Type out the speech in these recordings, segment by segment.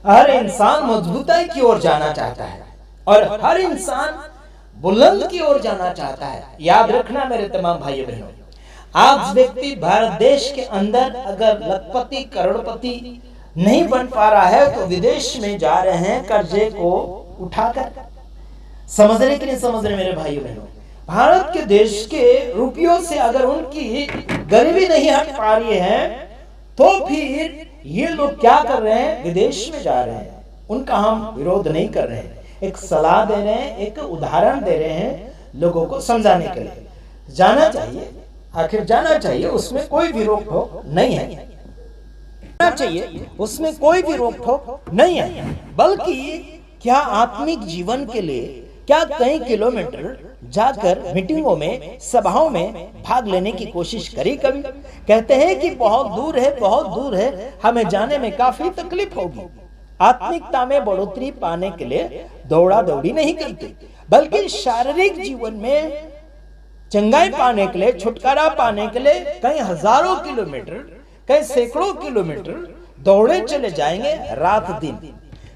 हर इंसान मजबूताई की ओर जाना चाहता है और हर इंसान बुलंद की ओर जाना चाहता है। याद रखना मेरे तमाम भाई बहनों, आज व्यक्ति भारत देश के अंदर अगर लखपति करोड़पति नहीं बन पा रहा है तो विदेश में जा रहे हैं कर्जे को उठाकर। समझने के लिए समझ रहे मेरे भाई बहनों, भारत के देश के रुपयों से अगर उनकी गरीबी नहीं हट पा रही है तो फिर ये लोग क्या कर रहे हैं, विदेश में जा रहे हैं। उनका हम विरोध नहीं कर रहे हैं, एक सलाह दे रहे हैं, एक उदाहरण दे रहे हैं लोगों को समझाने के लिए। जाना चाहिए, आखिर जाना चाहिए, उसमें कोई भी रोक टोक नहीं है, जाना चाहिए, उसमें कोई भी रोक टोक नहीं है। बल्कि क्या आत्मिक जीवन के लिए क्या कई किलोमीटर जाकर मीटिंगों में सभाओं में भाग लेने की कोशिश करी कभी? कहते हैं कि बहुत दूर है, बहुत दूर है, हमें जाने में काफी तकलीफ होगी। आत्मिकता में बढ़ोतरी पाने के लिए दौड़ा दौड़ी नहीं करते, बल्कि शारीरिक जीवन में चंगाई पाने के लिए, छुटकारा पाने के लिए कई हजारों किलोमीटर, कई सैकड़ों किलोमीटर दौड़े चले जाएंगे रात दिन।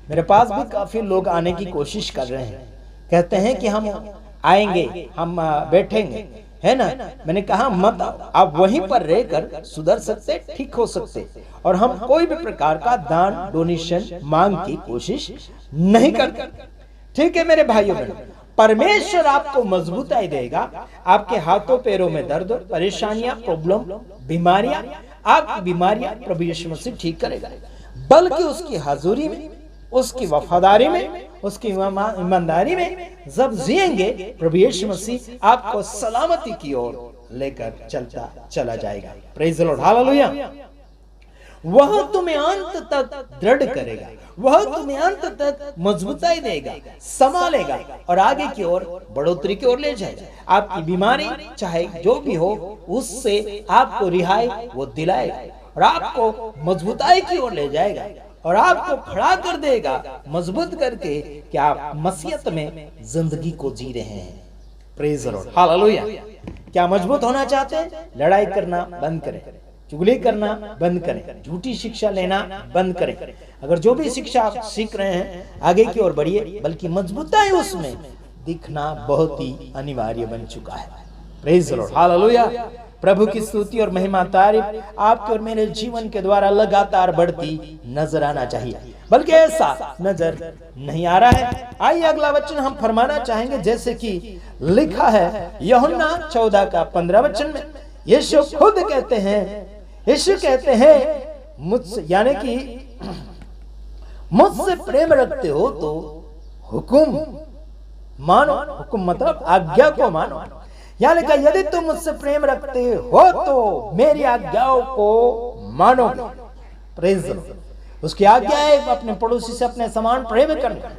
मेरे पास भी काफी लोग आने की कोशिश कर रहे हैं, कहते हैं कि हम आएंगे, हम बैठेंगे, है ना। मैंने कहा मत आओ, आप वहीं पर रहकर सुधर सकते, ठीक हो सकते, और हम कोई भी प्रकार का दान डोनेशन मांग की कोशिश नहीं करते। ठीक है मेरे भाइयों बहनों, परमेश्वर आपको मजबूताई देगा। आपके हाथों पैरों में दर्द, परेशानियां, प्रॉब्लम, बीमारियां, आपकी बीमारियां प्रभु यीशु मसीह ठीक करेगा। बल्कि उसकी हाजुरी में, उसकी वफादारी में, उसकी ईमानदारी में जब जिएंगे, प्रभु यीशु मसीह आपको सलामती की ओर लेकर चलता चला जाएगा। Praise the Lord, hallelujah. वह तुम्हें अंत तक दृढ़ करेगा, वह तुम्हें अंत तक मजबूताई देगा, संभालेगा और आगे की ओर बढ़ोतरी की ओर ले जाएगा। आपकी बीमारी चाहे जो भी हो, उससे आपको रिहाई वो दिलाएगा और आपको मजबूताई की ओर ले जाएगा और आपको खड़ा कर देगा मजबूत करके कि आप मसीहत में जिंदगी को जी रहे हैं। Praise the Lord, hallelujah. क्या मजबूत होना चाहते हैं? लड़ाई करना बंद करें, चुगली करना बंद करें, झूठी शिक्षा लेना बंद करें। अगर जो भी शिक्षा आप सीख रहे हैं आगे की ओर बढ़िए, बल्कि मजबूताई उसमें दिखना बहुत ही अनिवार्य बन चुका है। Praise the Lord, hallelujah. प्रभु की स्तुति और महिमा तारीफ आपके और मेरे जीवन के द्वारा लगातार बढ़ती नजर आना चाहिए, बल्कि ऐसा नजर नहीं आ रहा है। आइए अगला वचन हम फरमाना चाहेंगे, जैसे कि लिखा है यूहन्ना 14 का 15 वचन में। यीशु खुद कहते हैं, यीशु कहते हैं मुझसे, यानी कि मुझसे प्रेम रखते हो तो हुक्म मानो। हुक्म मतलब आज्ञा को मानो। यानी कि यदि तुम मुझसे प्रेम रखते हो तो मेरी आज्ञाओं को मानोगे। Praise the Lord. उसकी आज्ञा है अपने पड़ोसी से अपने समान प्रेम करना,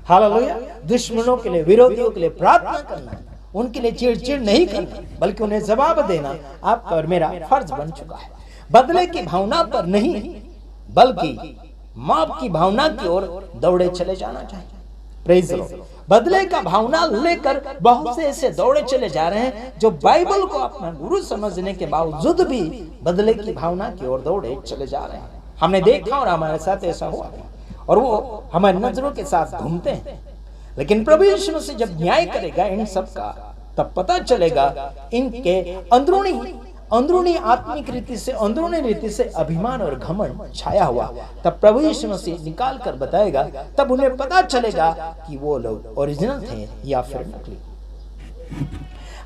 हालेलुया। दुश्मनों के लिए, विरोधियों के लिए प्रार्थना करना, उनके लिए चिड़चिड़ नहीं करना, बल्कि उन्हें जवाब देना आपका और मेरा फर्ज बन चुका है। बदले की भावना पर नहीं, बल्कि माफ की भावना की ओर दौड़े चले जाना चाहिए। Praise the Lord. बदले का भावना लेकर बहुत से ऐसे दौड़े चले जा रहे हैं जो बाइबल को अपना गुरु समझने के बावजूद भी बदले की भावना की ओर दौड़े चले जा रहे हैं। हमने देखा और हमारे साथ ऐसा हुआ और वो हमारी नजरों के साथ घूमते हैं। लेकिन प्रभु यीशु मसीह जब न्याय करेगा इन सब का, तब पता चलेगा इनके अंदरूनी आत्मिक रीति से, अंदरूनी रीति से अभिमान और घमंड छाया हुआ। तब प्रभु यीशु मसीह निकाल कर बताएगा, तब उन्हें पता चलेगा कि वो लोग ओरिजिनल थे या फिर नकली।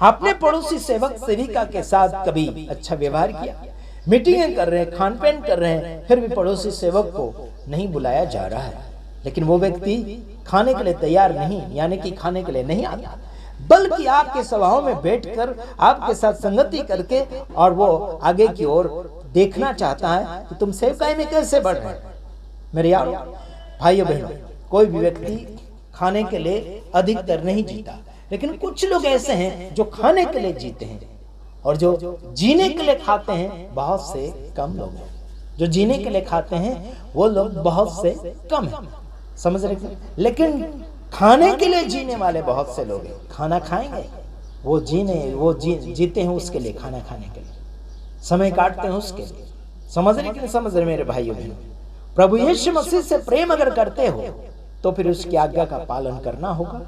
अपने पड़ोसी सेवक सेविका के साथ कभी अच्छा व्यवहार किया? मीटिंगें कर रहे हैं, खान पान कर रहे हैं, फिर भी पड़ोसी सेवक को नहीं बुलाया जा रहा है, लेकिन वो व्यक्ति खाने के लिए तैयार नहीं, यानी कि खाने के लिए नहीं आता, बल्कि आपके सभाओं में बैठकर आपके साथ संगति करके और वो आगे की ओर देखना चाहता है कि तुम सेवकाई में कैसे बढ़ रहे हैं। मेरे यारों, भाइयों बहनों, कोई भी व्यक्ति खाने के लिए अधिकतर नहीं जीता, लेकिन कुछ लोग ऐसे हैं जो खाने के लिए जीते हैं और जो जीने के लिए खाते हैं बहुत से कम लोग हैं। जो जीने के लिए खाते हैं वो लोग बहुत से कम हैं, समझ रहे हैं। लेकिन खाने के लिए जीने वाले बहुत से लोग हैं। खाना खाएंगे, वो जीते हैं उसके लिए, खाना खाने के लिए समय काटते हैं उसके लिए, समझ रहे कि नहीं समझ रहे मेरे भाइयों बहनों। प्रभु यीशु मसीह से प्रेम अगर करते हो तो फिर उसकी आज्ञा का पालन करना होगा,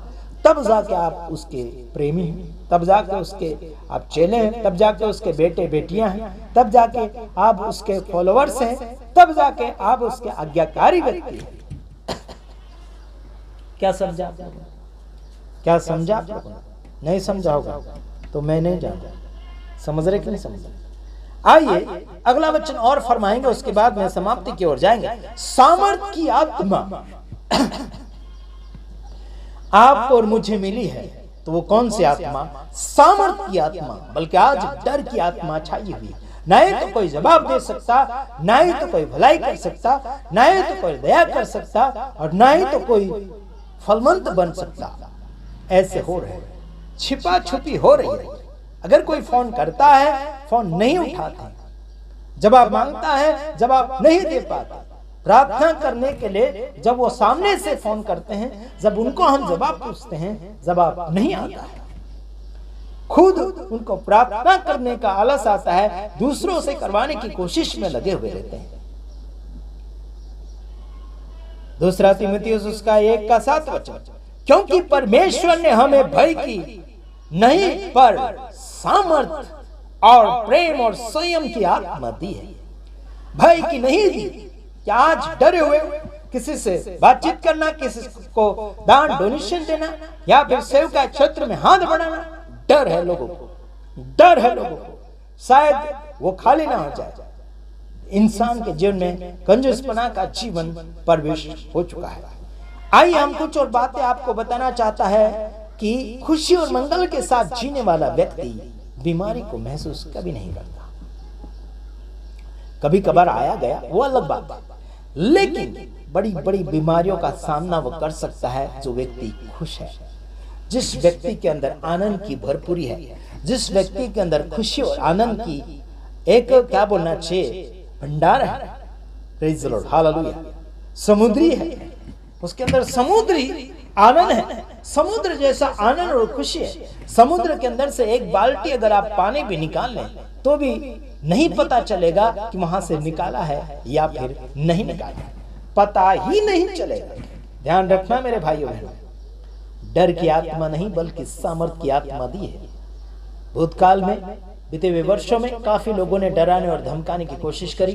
तब जाके आप उसके प्रेमी हैं, तब जाके उसके आप चेले हैं, तब जाके उसके बेटे बेटियां हैं, तब जाके आप उसके फॉलोअर्स हैं, तब जाके आप उसके आज्ञाकारी व्यक्ति हैं। क्या समझा? क्या समझा? नहीं समझा होगा तो मैं नहीं जानता। समझ रहे कि नहीं समझ रहे? आइए अगला वचन और फरमाएंगे, उसके बाद में समाप्ति की ओर जाएंगे। सामर्थ की आत्मा आपको और मुझे मिली है, तो वो कौन सी आत्मा? सामर्थ की आत्मा, बल्कि आज डर की आत्मा छाई हुई। ना ही तो कोई जवाब दे सकता, ना ही तो कोई भलाई कर सकता, ना ही तो कोई दया कर सकता, और ना ही तो कोई फलवंत बन सकता। ऐसे हो रहे, छिपा छुपी हो रही है। अगर कोई फोन करता है, फोन नहीं उठाते, जवाब मांगता है, जवाब नहीं दे पाते। प्रार्थना करने के लिए जब वो सामने से फोन करते हैं, जब उनको हम जवाब पूछते हैं, जवाब नहीं आता है। खुद उनको प्रार्थना करने का आलस आता है, दूसरों से करवाने की कोशिश में लगे हुए रहते हैं। दूसरा तीमुथियुस उसका 1:7, क्योंकि परमेश्वर ने हमें भय की नहीं पर सामर्थ और प्रेम और संयम की आत्मा दी है। भय की नहीं दी। क्या आज डरे हुए किसी से बातचीत करना, किसी को दान डोनेशन देना, या फिर सेवका क्षेत्र में हाथ बढ़ाना? डर है लोगों को, डर है लोगों को, शायद वो खाली ना हो जाए। इंसान के जीवन में कंजूसपना का जीवन प्रवेश हो चुका है। आइए हम कुछ और बातें आपको बताना चाहता है कि खुशी और मंगल के साथ जीने वाला व्यक्ति बीमारी को महसूस कभी नहीं करता। कभी कभार आया गया वो अलग बात है, लेकिन बड़ी बड़ी बीमारियों का सामना वो कर सकता है जो व्यक्ति खुश है। जिस व्यक्ति के अंदर आनंद की भरपूरी है, जिस व्यक्ति के अंदर खुशी और आनंद की एक क्या बोलना चाहिए भंडार है, प्रेज़ द लॉर्ड, हालेलुया, समुद्री है, उसके अंदर समुद्री आनंद है, समुद्र जैसा आनंद और खुशी है। समुद्र के अंदर से एक बाल्टी अगर आप पानी भी निकाल लें तो भी नहीं पता चलेगा कि वहां से निकाला है या फिर नहीं निकाला, पता ही नहीं चलेगा। ध्यान रखना मेरे भाइयों बहनों, डर की आत्मा नहीं बल्कि सामर्थ की आत्मा दी है। भूतकाल में बीते हुए वर्षों में काफी लोगों ने डराने और धमकाने की कोशिश करी,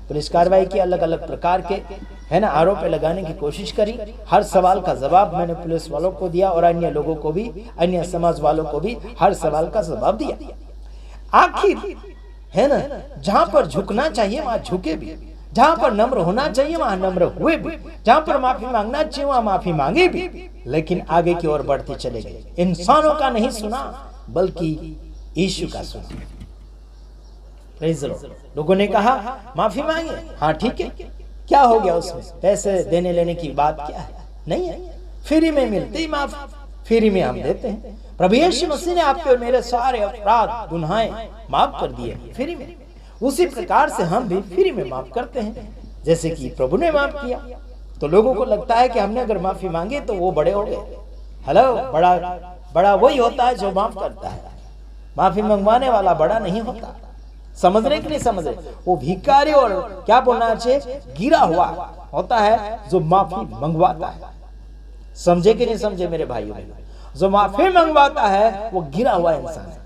पुलिस कार्रवाई की, अलग अलग प्रकार के है ना आरोप लगाने की कोशिश करी। हर सवाल का जवाब मैंने पुलिस वालों को दिया और अन्य लोगों को भी, अन्य समाज वालों को भी हर सवाल का जवाब दिया। आखिर है ना, जहां पर झुकना चाहिए वहां झुके भी, जहां पर नम्र होना चाहिए वहां नम्र हुए भी, जहां पर माफी मांगना चाहिए वहां माफी मांगे भी, लेकिन आगे की ओर बढ़ते चले गए। इंसानों का नहीं सुना बल्कि यीशु का सुना। Praise the Lord. लोगों ने कहा माफी मांगे, हाँ ठीक है, क्या हो गया उसमें, पैसे देने लेने की बात क्या है, नहीं है, फ्री में मिलती माफ, फ्री में हम देते हैं। प्रभु यीशु मसीह ने आपके और मेरे सारे अपराध गुनाहें माफ कर दिए फ्री में, उसी प्रकार से हम भी फ्री में माफ करते हैं जैसे कि प्रभु ने माफ किया। तो लोगों को लगता है कि हमने अगर माफी मांगे तो वो बड़े हो गए। हेलो, बड़ा वही होता है जो माफ करता है, माफी मंगवाने वाला बड़ा नहीं होता। समझ रहे कि नहीं समझ रहे? वो भिखारी और क्या बोलना चाहिए गिरा हुआ होता है जो माफी मंगवाता है। समझे कि नहीं समझे मेरे भाइयों? जो माफी मंगवाता है वो गिरा हुआ इंसान है।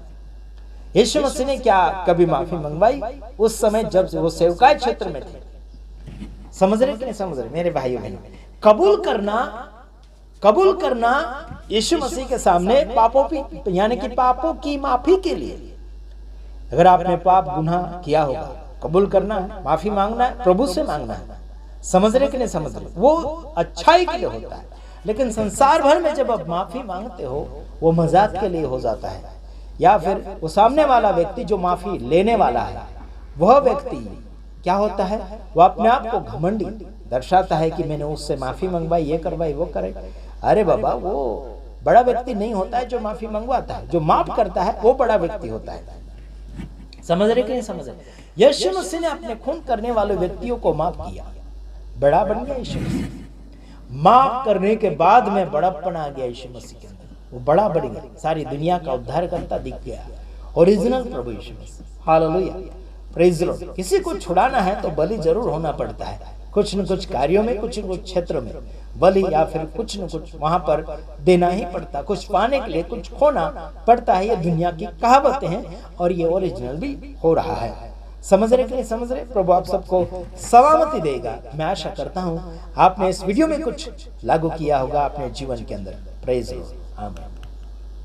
यीशु मसीह ने क्या कभी माफी मंगवाई? उस समय जब वो सेवकाई क्षेत्र में थे। समझ रहे कि नहीं समझ रहे मेरे भाइयों? कबूल करना यीशु मसीह के सामने पापों की यानी कि पापों की माफी के लिए। अगर आपने पाप गुनाह किया होगा, कबूल करना है, माफी मांगना है, प्रभु से मांगना है। समझ रहे कि नहीं समझ रहे? वो अच्छाई के लिए होता है, लेकिन संसार भर में जब आप माफी मांगते हो वो मजाक के लिए हो जाता है, या फिर वो सामने वाला व्यक्ति जो माफी लेने वाला है वह व्यक्ति क्या होता है, वो अपने आप को घमंडी दर्शाता है कि मैंने उससे माफी मंगवाई, ये करवाई, वो करे। अरे बाबा, वो बड़ा व्यक्ति नहीं होता है जो माफी मंगवाता है, जो माफ करता है वो बड़ा व्यक्ति होता है। समझ रहे कि नहीं समझ रहे? यीशु मसीह ने अपने खून करने वाले व्यक्तियों को माफ किया, बड़ा बन गया यीशु मसीह। माफ करने के बाद में बड़प्पन आ गया यीशु मसीह के अंदर, वो बड़ा बढ़ गया, सारी दुनिया का उद्धारकर्ता दिख गया, ओरिजिनल प्रभु यीशु मसीह। Hallelujah, praise the Lord. किसी को छुड़ाना है तो बलि जरूर होना पड़ता है, कुछ न कुछ कार्यों में, कुछ न कुछ क्षेत्रों में बलि या फिर कुछ न कुछ वहां पर देना ही पड़ता, कुछ पाने के लिए कुछ खोना पड़ता है। ये दुनिया की कहावतें हैं और ये ओरिजिनल भी हो रहा है। समझ रहे कि नहीं समझ रहे? प्रभु आप सबको सलामती देगा। मैं आशा करता हूं आपने इस वीडियो में कुछ लागू किया होगा अपने जीवन के अंदर। Praise Lord. आमीन।